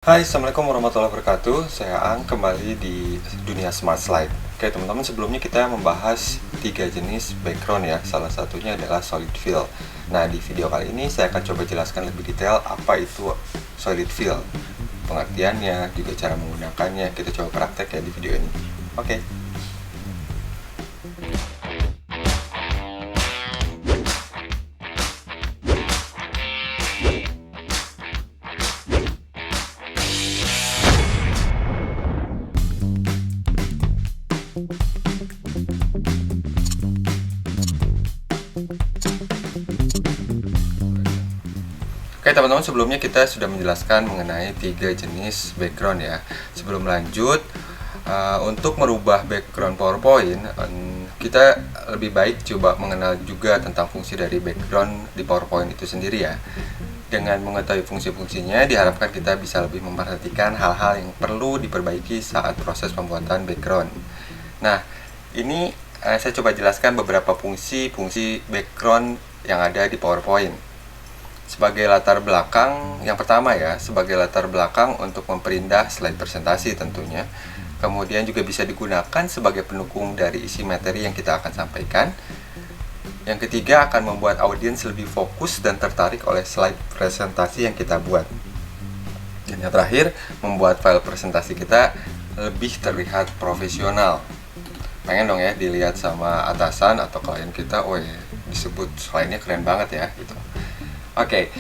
Hai, Assalamualaikum warahmatullahi wabarakatuh. Saya Ang, kembali di dunia Smart Slide. Oke teman-teman, sebelumnya kita membahas 3 jenis background ya. Salah satunya adalah solid fill. Nah, di video kali ini saya akan coba jelaskan lebih detail apa itu solid fill, pengertiannya, juga cara menggunakannya. Kita coba praktek ya di video ini. Oke. Oke teman-teman, sebelumnya kita sudah menjelaskan mengenai 3 jenis background ya. Sebelum lanjut, untuk merubah background PowerPoint, kita lebih baik coba mengenal juga tentang fungsi dari background di PowerPoint itu sendiri ya. Dengan mengetahui fungsi-fungsinya, diharapkan kita bisa lebih memperhatikan hal-hal yang perlu diperbaiki saat proses pembuatan background. Nah, ini saya coba jelaskan beberapa fungsi background yang ada di PowerPoint. Sebagai latar belakang, yang pertama ya, sebagai latar belakang untuk memperindah slide presentasi tentunya. Kemudian juga bisa digunakan sebagai pendukung dari isi materi yang kita akan sampaikan. Yang ketiga, akan membuat audiens lebih fokus dan tertarik oleh slide presentasi yang kita buat. Dan yang terakhir, membuat file presentasi kita lebih terlihat profesional. Pengen dong ya dilihat sama atasan atau klien kita, disebut slide-nya keren banget ya gitu. Oke,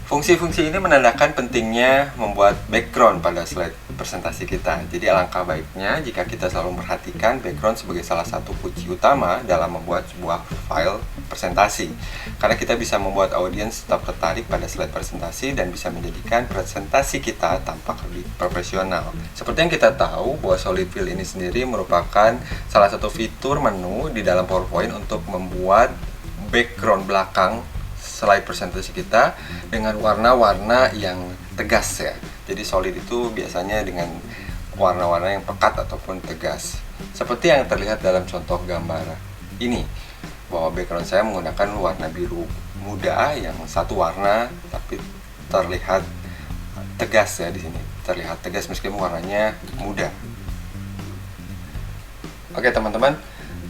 fungsi-fungsi ini menandakan pentingnya membuat background pada slide presentasi kita. Jadi alangkah baiknya jika kita selalu memperhatikan background sebagai salah satu kunci utama dalam membuat sebuah file presentasi. Karena kita bisa membuat audiens tetap tertarik pada slide presentasi dan bisa menjadikan presentasi kita tampak lebih profesional. Seperti yang kita tahu bahwa solid fill ini sendiri merupakan salah satu fitur menu di dalam PowerPoint untuk membuat background belakang slide presentasi kita dengan warna-warna yang tegas ya. Jadi solid itu biasanya dengan warna-warna yang pekat ataupun tegas. Seperti yang terlihat dalam contoh gambar ini, bahwa background saya menggunakan warna biru muda yang satu warna tapi terlihat tegas ya di sini. Terlihat tegas meskipun warnanya muda. Oke teman-teman,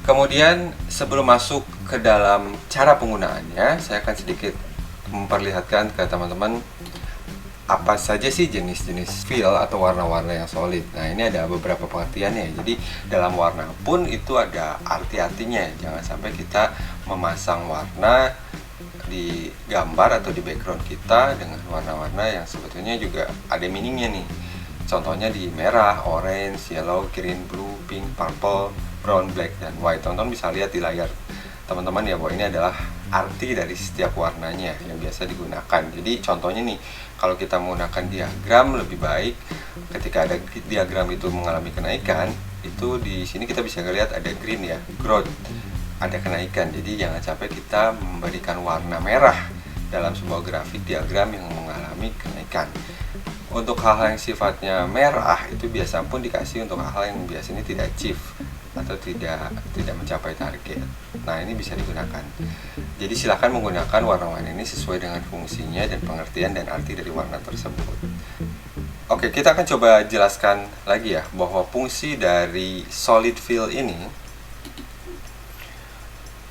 kemudian sebelum masuk ke dalam cara penggunaannya, saya akan sedikit memperlihatkan ke teman-teman apa saja sih jenis-jenis fill atau warna-warna yang solid. Nah, ini ada beberapa pengertiannya. Jadi dalam warna pun itu ada arti-artinya. Jangan sampai kita memasang warna di gambar atau di background kita dengan warna-warna yang sebetulnya juga ada meaningnya nih. Contohnya di merah, orange, yellow, green, blue, pink, purple, brown, black, dan white. Teman-teman bisa lihat di layar teman-teman ya bahwa ini adalah arti dari setiap warnanya yang biasa digunakan. Jadi contohnya nih, kalau kita menggunakan diagram, lebih baik ketika ada diagram itu mengalami kenaikan, itu di sini kita bisa lihat ada green ya, growth, ada kenaikan. Jadi jangan sampai kita memberikan warna merah dalam sebuah grafik diagram yang mengalami kenaikan. Untuk hal-hal yang sifatnya merah itu biasa pun dikasih untuk hal-hal yang biasanya tidak achieve atau tidak mencapai target. Nah, ini bisa digunakan. Jadi silakan menggunakan warna-warna ini sesuai dengan fungsinya dan pengertian dan arti dari warna tersebut. Oke, kita akan coba jelaskan lagi ya bahwa fungsi dari solid fill ini,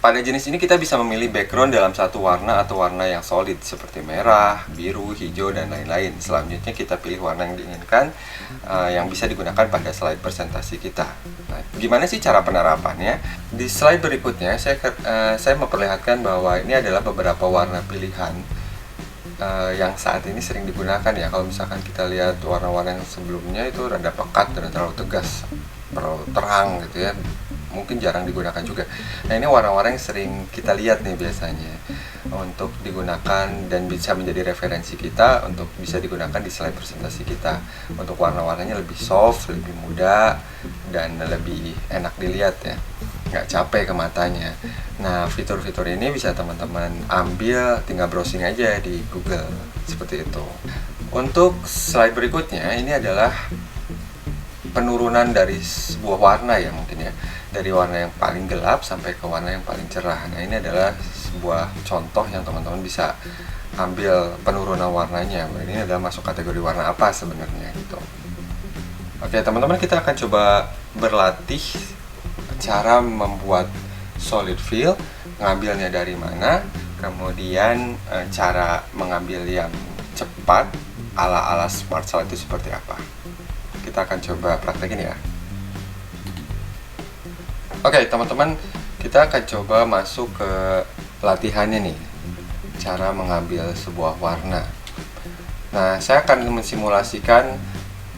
pada jenis ini kita bisa memilih background dalam satu warna atau warna yang solid seperti merah, biru, hijau, dan lain-lain. Selanjutnya kita pilih warna yang diinginkan yang bisa digunakan pada slide presentasi kita. Nah, gimana sih cara penerapannya? Di slide berikutnya saya memperlihatkan bahwa ini adalah beberapa warna pilihan yang saat ini sering digunakan ya. Kalau misalkan kita lihat warna-warna yang sebelumnya itu rada pekat dan terlalu tegas, terlalu terang gitu ya, mungkin jarang digunakan juga. Nah, ini warna-warna yang sering kita lihat nih biasanya untuk digunakan dan bisa menjadi referensi kita untuk bisa digunakan di slide presentasi kita. Untuk warna-warnanya lebih soft, lebih muda, dan lebih enak dilihat ya, nggak capek ke matanya. Nah, fitur-fitur ini bisa teman-teman ambil, tinggal browsing aja di Google seperti itu. Untuk slide berikutnya, ini adalah penurunan dari sebuah warna ya mungkin ya, dari warna yang paling gelap sampai ke warna yang paling cerah. Nah, ini adalah sebuah contoh yang teman-teman bisa ambil penurunan warnanya. Ini adalah masuk kategori warna apa sebenarnya gitu. Oke teman-teman, kita akan coba berlatih cara membuat solid fill, ngambilnya dari mana, kemudian cara mengambil yang cepat ala-ala Smart Cell itu seperti apa. Kita akan coba praktekin ya. Oke teman-teman, kita akan coba masuk ke latihannya nih, cara mengambil sebuah warna. Nah, saya akan mensimulasikan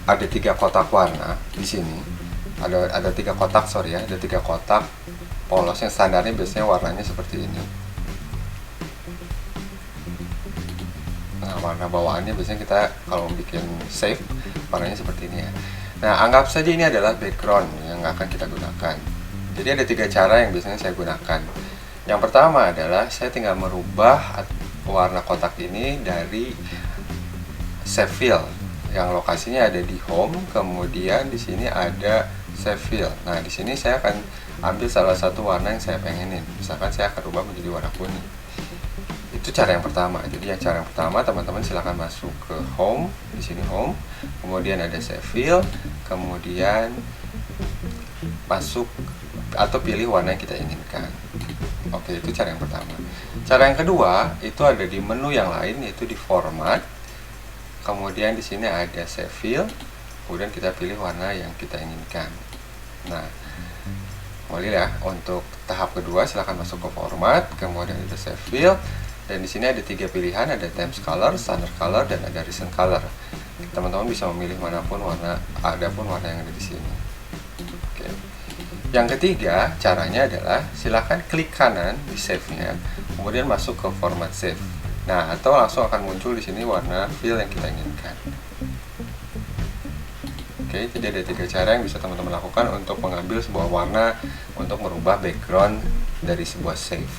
ada 3 kotak warna di sini. Ada 3 kotak, ada 3 kotak polos yang standarnya biasanya warnanya seperti ini. Nah, warna bawaannya biasanya kita kalau bikin save warnanya seperti ini ya. Nah, anggap saja ini adalah background yang akan kita gunakan. Jadi ada 3 cara yang biasanya saya gunakan. Yang pertama adalah saya tinggal merubah warna kotak ini dari save fill yang lokasinya ada di home, kemudian di sini ada save fill. Nah, di sini saya akan ambil salah satu warna yang saya pengenin. Misalkan saya akan rubah menjadi warna kuning. Itu cara yang pertama. Jadi yang cara yang pertama, teman-teman silakan masuk ke home, di sini home, kemudian ada save fill, kemudian masuk atau pilih warna yang kita inginkan. Oke, itu cara yang pertama. Cara yang kedua itu ada di menu yang lain, yaitu di format. Kemudian di sini ada save fill, kemudian kita pilih warna yang kita inginkan. Nah, boleh ya. Untuk tahap kedua silahkan masuk ke format, kemudian ada save fill, dan di sini ada 3 pilihan, ada times color, standard color, dan ada recent color. Teman-teman bisa memilih manapun warna, adapun warna yang ada di sini. Oke. Yang ketiga caranya adalah silahkan klik kanan di save-nya, kemudian masuk ke format save. Nah, atau langsung akan muncul di sini warna fill yang kita inginkan. Oke, jadi ada 3 cara yang bisa teman-teman lakukan untuk mengambil sebuah warna, untuk merubah background dari sebuah save.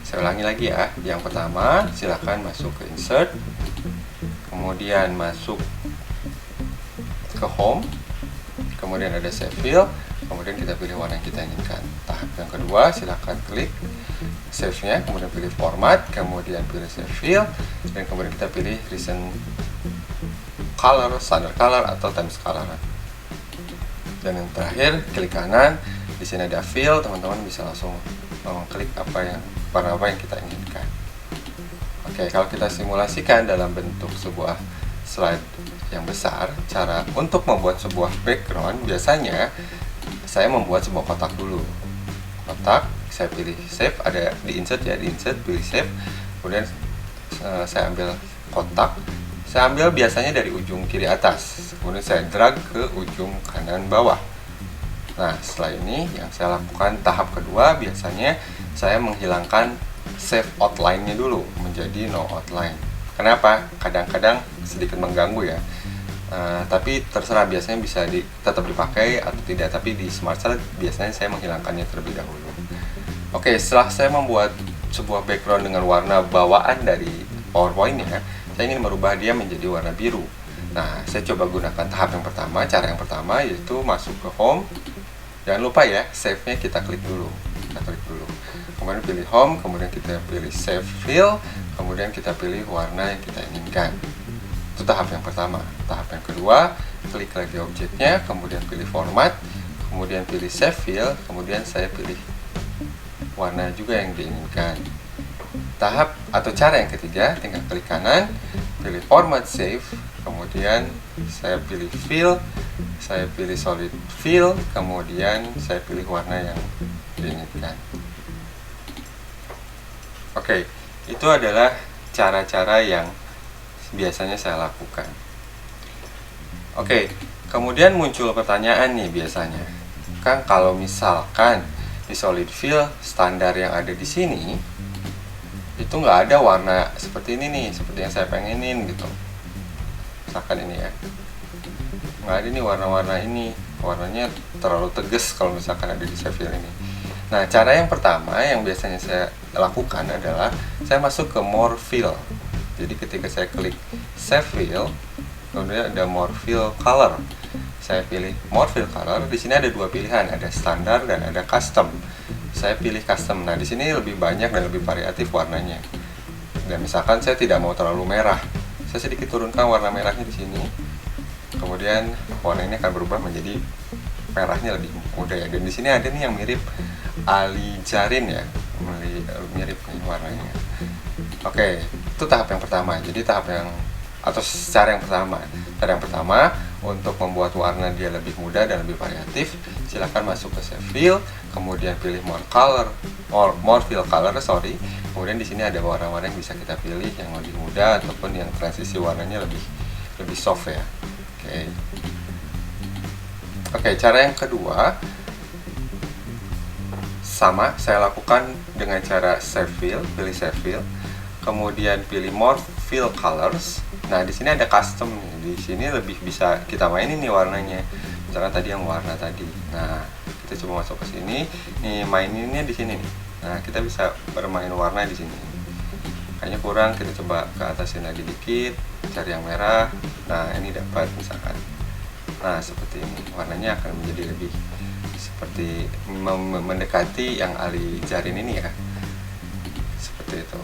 Saya ulangi lagi ya. Yang pertama, silahkan masuk ke insert, kemudian masuk ke home, kemudian ada save fill, kemudian kita pilih warna yang kita inginkan. Tahap yang kedua, silahkan klik save-nya, kemudian pilih format, kemudian pilih save fill, dan kemudian kita pilih recent color, standard color, atau times color. Dan yang terakhir, klik kanan, di sini ada fill, teman-teman bisa langsung klik warna apa yang kita inginkan. Oke, kalau kita simulasikan dalam bentuk sebuah slide yang besar, cara untuk membuat sebuah background biasanya saya membuat sebuah kotak dulu. Kotak, saya pilih save, ada di insert ya, di insert pilih save, kemudian saya ambil kotak, saya ambil biasanya dari ujung kiri atas, kemudian saya drag ke ujung kanan bawah. Nah, setelah ini yang saya lakukan tahap kedua, biasanya saya menghilangkan save outline-nya dulu menjadi no outline. Kenapa? Kadang-kadang sedikit mengganggu ya. Tapi terserah, biasanya bisa tetap dipakai atau tidak, tapi di Smart Cell biasanya saya menghilangkannya terlebih dahulu. Oke, setelah saya membuat sebuah background dengan warna bawaan dari PowerPoint ya, saya ingin merubah dia menjadi warna biru. Nah, saya coba gunakan tahap yang pertama, cara yang pertama, yaitu masuk ke home. Jangan lupa ya, save-nya kita klik dulu. Kemudian pilih home, kemudian kita pilih save fill, kemudian kita pilih warna yang kita inginkan. Itu tahap yang pertama. Tahap yang kedua, klik lagi objeknya, kemudian pilih format, kemudian pilih save fill, kemudian saya pilih warna juga yang diinginkan. Tahap atau cara yang ketiga, tinggal klik kanan, pilih format save, kemudian saya pilih fill, saya pilih solid fill, kemudian saya pilih warna yang diinginkan. Oke, itu adalah cara-cara yang biasanya saya lakukan. Oke, kemudian muncul pertanyaan nih biasanya, Kang, kalau misalkan di solid fill standar yang ada di sini itu nggak ada warna seperti ini nih, seperti yang saya pengenin gitu. Misalkan ini ya, nggak ada nih warna-warna ini, warnanya terlalu tegas kalau misalkan ada di save fill ini. Nah, cara yang pertama yang biasanya saya lakukan adalah saya masuk ke more fill. Jadi ketika saya klik save fill, kemudian ada more fill color. Saya pilih more fill color. Di sini ada 2 pilihan, ada standar dan ada custom. Saya pilih custom. Nah, di sini lebih banyak dan lebih variatif warnanya. Dan misalkan saya tidak mau terlalu merah, saya sedikit turunkan warna merahnya di sini. Kemudian warna ini akan berubah menjadi merahnya lebih muda ya. Dan di sini ada nih yang mirip alizarin ya, mirip nih warnanya. Oke, itu tahap yang pertama. Jadi cara yang pertama untuk membuat warna dia lebih muda dan lebih variatif, silakan masuk ke Save Fill, kemudian pilih more fill color, Kemudian di sini ada warna-warna yang bisa kita pilih yang lebih muda ataupun yang transisi warnanya lebih soft ya. Oke, cara yang kedua sama saya lakukan dengan cara pilih Save Fill, kemudian pilih More Fill Colors. Nah, di sini ada custom nih. Di sini lebih bisa kita mainin nih warnanya. Misalkan tadi yang warna tadi. Nah, kita coba masuk ke sini. Nih, maininnya di sini nih. Nah, kita bisa bermain warna di sini. Kayaknya kurang, kita coba ke atasin lagi dikit, cari yang merah. Nah, ini dapat misalkan. Nah, seperti ini. Warnanya akan menjadi lebih seperti mendekati yang alizarin ini ya. Seperti itu.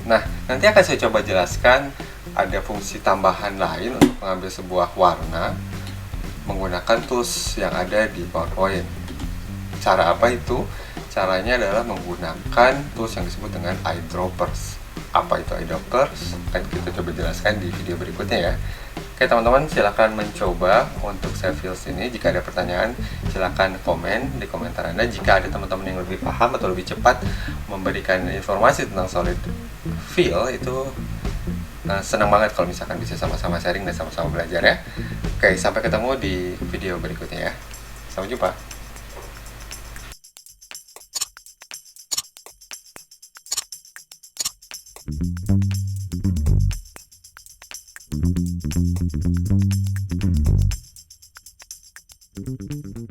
Nah, nanti akan saya coba jelaskan ada fungsi tambahan lain untuk mengambil sebuah warna menggunakan tools yang ada di PowerPoint. Cara apa itu? Caranya adalah menggunakan tools yang disebut dengan eyedroppers. Apa itu eyedroppers? Akan kita coba jelaskan di video berikutnya ya. Oke teman-teman, silakan mencoba untuk Save Fill ini. Jika ada pertanyaan, silakan komen di komentar Anda. Jika ada teman-teman yang lebih paham atau lebih cepat memberikan informasi tentang Solid Fill, itu senang banget kalau misalkan bisa sama-sama sharing dan sama-sama belajar ya. Oke, sampai ketemu di video berikutnya ya. Sampai jumpa. Thank you.